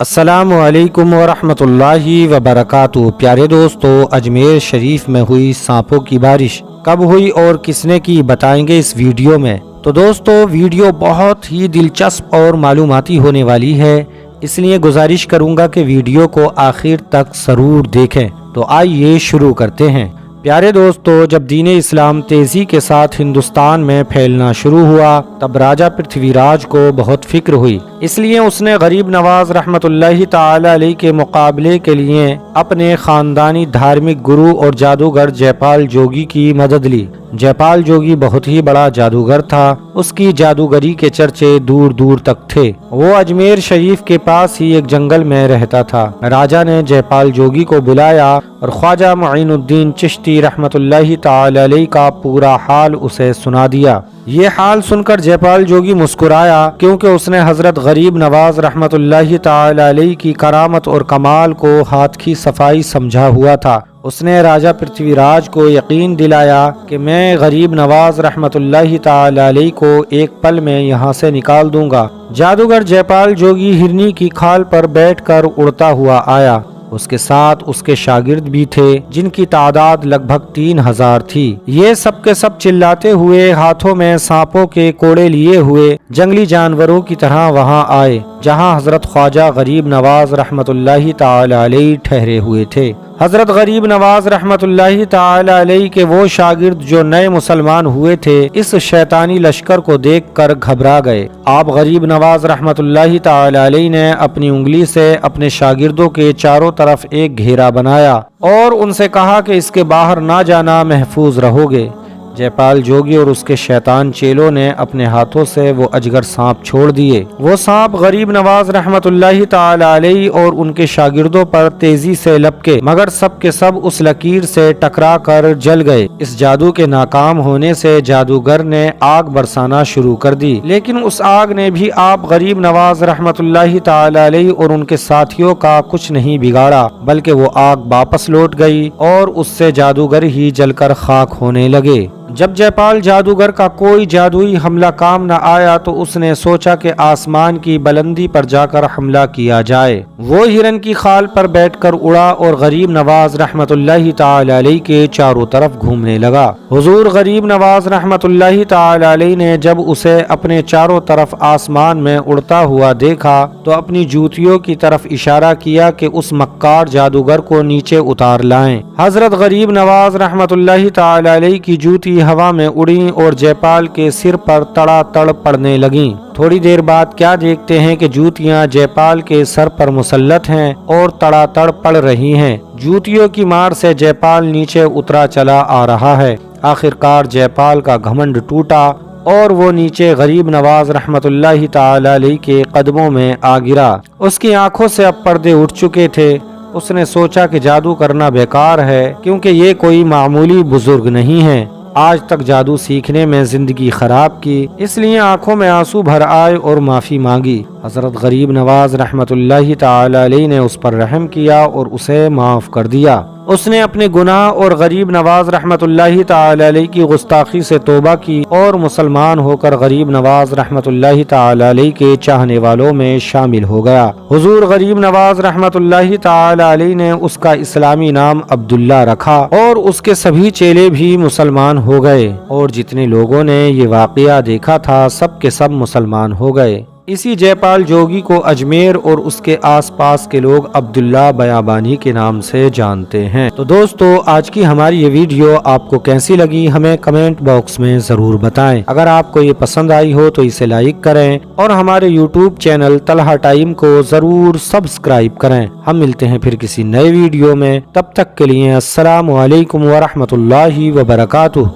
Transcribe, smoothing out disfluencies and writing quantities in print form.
السلام علیکم ورحمۃ اللہ وبرکاتہ۔ پیارے دوستو، اجمیر شریف میں ہوئی سانپوں کی بارش کب ہوئی اور کس نے کی، بتائیں گے اس ویڈیو میں۔ تو دوستو، ویڈیو بہت ہی دلچسپ اور معلوماتی ہونے والی ہے، اس لیے گزارش کروں گا کہ ویڈیو کو آخر تک ضرور دیکھیں۔ تو آئیے شروع کرتے ہیں۔ پیارے دوستو، جب دین اسلام تیزی کے ساتھ ہندوستان میں پھیلنا شروع ہوا تب راجہ پرتھوی راج کو بہت فکر ہوئی، اس لیے اس نے غریب نواز رحمت اللہ تعالی علیہ کے مقابلے کے لیے اپنے خاندانی دھارمک گرو اور جادوگر جے پال جوگی کی مدد لی۔ جے پال جوگی بہت ہی بڑا جادوگر تھا، اس کی جادوگری کے چرچے دور دور تک تھے۔ وہ اجمیر شریف کے پاس ہی ایک جنگل میں رہتا تھا۔ راجہ نے جے پال جوگی کو بلایا اور خواجہ معین الدین چشتی رحمت اللہ تعالی علیہ کا پورا حال اسے سنا دیا۔ یہ حال سن کر جے پال جوگی مسکرایا، کیونکہ اس نے حضرت غریب نواز رحمت اللہ تعالی علیہ کی کرامت اور کمال کو ہاتھ کی صفائی سمجھا ہوا تھا۔ اس نے راجہ پرتھوی راج کو یقین دلایا کہ میں غریب نواز رحمت اللہ تعالی علیہ کو ایک پل میں یہاں سے نکال دوں گا۔ جادوگر جے پال جوگی ہرنی کی کھال پر بیٹھ کر اڑتا ہوا آیا۔ اس کے ساتھ اس کے شاگرد بھی تھے، جن کی تعداد لگ بھگ 3000 تھی۔ یہ سب کے سب چلاتے ہوئے، ہاتھوں میں سانپوں کے کوڑے لیے ہوئے، جنگلی جانوروں کی طرح وہاں آئے جہاں حضرت خواجہ غریب نواز رحمت اللہ تعالی علیہ ٹھہرے ہوئے تھے۔ حضرت غریب نواز رحمت اللہ تعالی علیہ کے وہ شاگرد جو نئے مسلمان ہوئے تھے، اس شیطانی لشکر کو دیکھ کر گھبرا گئے۔ آپ غریب نواز رحمت اللہ تعالی علیہ نے اپنی انگلی سے اپنے شاگردوں کے چاروں طرف ایک گھیرا بنایا اور ان سے کہا کہ اس کے باہر نہ جانا، محفوظ رہو گے۔ جے پال جوگی اور اس کے شیطان چیلوں نے اپنے ہاتھوں سے وہ اجگر سانپ چھوڑ دیے۔ وہ سانپ غریب نواز رحمت اللہ تعالی علیہ اور ان کے شاگردوں پر تیزی سے لپکے، مگر سب کے سب اس لکیر سے ٹکرا کر جل گئے۔ اس جادو کے ناکام ہونے سے جادوگر نے آگ برسانا شروع کر دی، لیکن اس آگ نے بھی آپ غریب نواز رحمت اللہ تعالی علیہ اور ان کے ساتھیوں کا کچھ نہیں بگاڑا، بلکہ وہ آگ واپس لوٹ گئی اور اس سے جادوگر ہی جل کر خاک ہونے لگے۔ جب جے پال جادوگر کا کوئی جادوئی حملہ کام نہ آیا تو اس نے سوچا کہ آسمان کی بلندی پر جا کر حملہ کیا جائے۔ وہ ہرن کی خال پر بیٹھ کر اڑا اور غریب نواز رحمت اللہ تعالی علیہ کے چاروں طرف گھومنے لگا۔ حضور غریب نواز رحمت اللہ تعالی علیہ نے جب اسے اپنے چاروں طرف آسمان میں اڑتا ہوا دیکھا تو اپنی جوتیوں کی طرف اشارہ کیا کہ اس مکار جادوگر کو نیچے اتار لائیں۔ حضرت غریب نواز رحمت اللہ تعالی علیہ کی جوتی ہوا میں اڑیں اور جے پال کے سر پر تڑا تڑ پڑنے لگیں۔ تھوڑی دیر بعد کیا دیکھتے ہیں کہ جوتیاں جے پال کے سر پر مسلط ہیں اور تڑا تڑ پڑ رہی ہیں۔ جوتیوں کی مار سے جے پال نیچے اترا چلا آ رہا ہے۔ آخرکار جے پال کا گھمنڈ ٹوٹا اور وہ نیچے غریب نواز رحمت اللہ تعالی علیہ کے قدموں میں آ گرا۔ اس کی آنکھوں سے اب پردے اٹھ چکے تھے۔ اس نے سوچا کہ جادو کرنا بیکار ہے، کیونکہ یہ کوئی معمولی بزرگ نہیں ہے۔ آج تک جادو سیکھنے میں زندگی خراب کی، اس لیے آنکھوں میں آنسو بھر آئے اور معافی مانگی۔ حضرت غریب نواز رحمت اللہ تعالی علیہ نے اس پر رحم کیا اور اسے معاف کر دیا۔ اس نے اپنے گناہ اور غریب نواز رحمت اللہ تعالی علیہ کی گستاخی سے توبہ کی اور مسلمان ہو کر غریب نواز رحمت اللہ تعالی علیہ کے چاہنے والوں میں شامل ہو گیا۔ حضور غریب نواز رحمت اللہ تعالی علیہ نے اس کا اسلامی نام عبداللہ رکھا اور اس کے سبھی چیلے بھی مسلمان ہو گئے، اور جتنے لوگوں نے یہ واقعہ دیکھا تھا سب کے سب مسلمان ہو گئے۔ اسی جے پال جوگی کو اجمیر اور اس کے آس پاس کے لوگ عبداللہ بیابانی کے نام سے جانتے ہیں۔ تو دوستو، آج کی ہماری یہ ویڈیو آپ کو کیسی لگی ہمیں کمنٹ باکس میں ضرور بتائیں۔ اگر آپ کو یہ پسند آئی ہو تو اسے لائک کریں اور ہمارے یوٹیوب چینل طلحہ ٹائم کو ضرور سبسکرائب کریں۔ ہم ملتے ہیں پھر کسی نئے ویڈیو میں، تب تک کے لیے السلام علیکم ورحمۃ اللہ وبرکاتہ۔